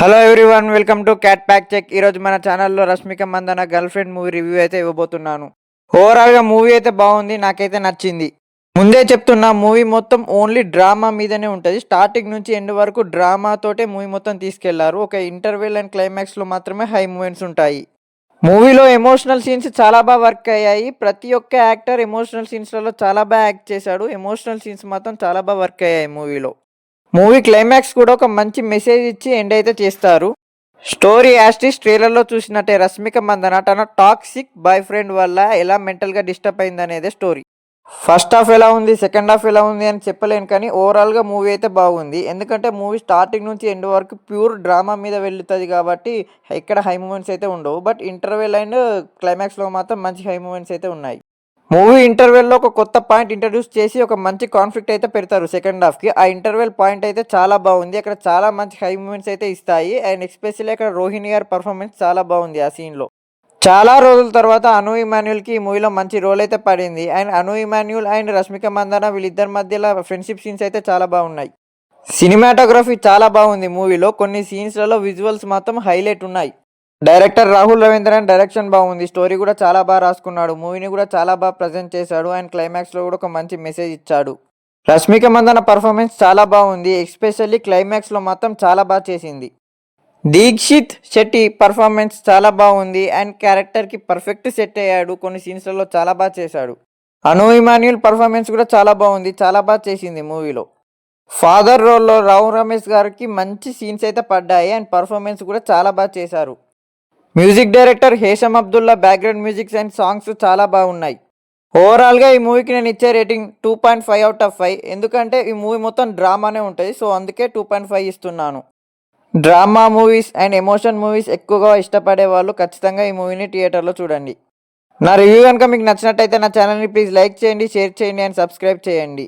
Hello everyone, welcome to cat pack check. ఈరోజు మన ఛానల్లో Rashmika Mandanna girlfriend movie review అయితే ఇవ్వబోతున్నాను. ఓవరాల్గా మూవీ అయితే బాగుంది, నాకైతే నచ్చింది. ముందే చెప్తున్నా, మూవీ మొత్తం ఓన్లీ డ్రామా మీదనే ఉంటుంది. స్టార్టింగ్ నుంచి ఎండ్ వరకు డ్రామాతోటే మూవీ మొత్తం తీసుకెళ్లారు. ఒక ఇంటర్వెల్ అండ్ క్లైమాక్స్లో మాత్రమే హై మూమెంట్స్ ఉంటాయి. మూవీలో ఎమోషనల్ సీన్స్ చాలా బాగా వర్క్ అయ్యాయి. ప్రతి ఒక్క యాక్టర్ ఎమోషనల్ సీన్స్లలో చాలా బాగా యాక్ట్ చేశాడు. ఎమోషనల్ సీన్స్ మాత్రం చాలా బాగా వర్క్ అయ్యాయి మూవీలో. మూవీ క్లైమాక్స్ కూడా ఒక మంచి మెసేజ్ ఇచ్చి ఎండ్ అయితే చేస్తారు. స్టోరీ యాస్టిస్ ట్రైలర్లో చూసినట్టే రష్మిక మందన తన టాక్సిక్ బాయ్ ఫ్రెండ్ వల్ల ఎలా మెంటల్గా డిస్టర్బ్ అయింది అనేదే స్టోరీ. ఫస్ట్ హాఫ్ ఎలా ఉంది, సెకండ్ హాఫ్ ఎలా ఉంది అని చెప్పలేను, కానీ ఓవరాల్గా మూవీ అయితే బాగుంది. ఎందుకంటే మూవీ స్టార్టింగ్ నుంచి ఎండ్ వరకు ప్యూర్ డ్రామా మీద వెళ్తుంది కాబట్టి ఇక్కడ హై మూమెంట్స్ అయితే ఉండవు. బట్ ఇంటర్వెల్ అండ్ క్లైమాక్స్లో మాత్రం మంచి హై మూమెంట్స్ అయితే ఉన్నాయి. మూవీ ఇంటర్వెల్లో ఒక కొత్త పాయింట్ ఇంట్రడ్యూస్ చేసి ఒక మంచి కాన్ఫ్లిక్ట్ అయితే పెడతారు సెకండ్ హాఫ్కి. ఆ ఇంటర్వెల్ పాయింట్ అయితే చాలా బాగుంది. అక్కడ చాలా మంచి హై మూమెంట్స్ అయితే ఇస్తాయి. అండ్ ఎస్పెషల్లీ అక్కడ రోహిణి గారి పర్ఫార్మెన్స్ చాలా బాగుంది ఆ సీన్లో. చాలా రోజుల తర్వాత అను ఇమాన్యుల్కి ఈ మూవీలో మంచి రోల్ అయితే పడింది. అండ్ అను ఇమాన్యుల్ అండ్ రష్మిక మందన వీళ్ళిద్దరి మధ్యలో ఫ్రెండ్షిప్ సీన్స్ అయితే చాలా బాగున్నాయి. సినిమాటోగ్రఫీ చాలా బాగుంది మూవీలో. కొన్ని సీన్స్లలో విజువల్స్ మాత్రం హైలైట్ ఉన్నాయి. డైరెక్టర్ రాహుల్ రవీంద్రన్ డైరెక్షన్ బాగుంది. స్టోరీ కూడా చాలా బాగా రాసుకున్నాడు. మూవీని కూడా చాలా బాగా ప్రజెంట్ చేశాడు. అండ్ క్లైమాక్స్లో కూడా ఒక మంచి మెసేజ్ ఇచ్చాడు. రష్మిక మందన పర్ఫార్మెన్స్ చాలా బాగుంది. ఎస్పెషల్లీ క్లైమాక్స్లో మాత్రం చాలా బాగా చేసింది. దీక్షిత్ శెట్టి పర్ఫార్మెన్స్ చాలా బాగుంది. అండ్ క్యారెక్టర్కి పర్ఫెక్ట్ సెట్ అయ్యాడు. కొన్ని సీన్స్లలో చాలా బాగా చేశాడు. అను ఇమాన్యుల్ పర్ఫార్మెన్స్ కూడా చాలా బాగుంది. చాలా బాగా చేసింది మూవీలో. ఫాదర్ రోల్లో రావు రమేష్ గారికి మంచి సీన్స్ అయితే పడ్డాయి. అండ్ పర్ఫార్మెన్స్ కూడా చాలా బాగా చేశారు. Music director Hesham Abdullah background musics and songs చాలా బాగున్నాయి. ఓవరాల్గా ఈ మూవీకి నేను ఇచ్చే రేటింగ్ 2.5/5. ఎందుకంటే ఈ మూవీ మొత్తం డ్రామానే ఉంటుంది, సో అందుకే 2.5 ఇస్తున్నాను. Drama movies and emotion movies ఎక్కువగా ఇష్టపడే వాళ్ళు ఖచ్చితంగా ఈ మూవీని థియేటర్లో చూడండి. నా రివ్యూ కనుక మీకు నచ్చినట్టయితే నా ఛానల్ని ప్లీజ్ లైక్ చేయండి, షేర్ చేయండి అండ్ సబ్స్క్రైబ్ చేయండి.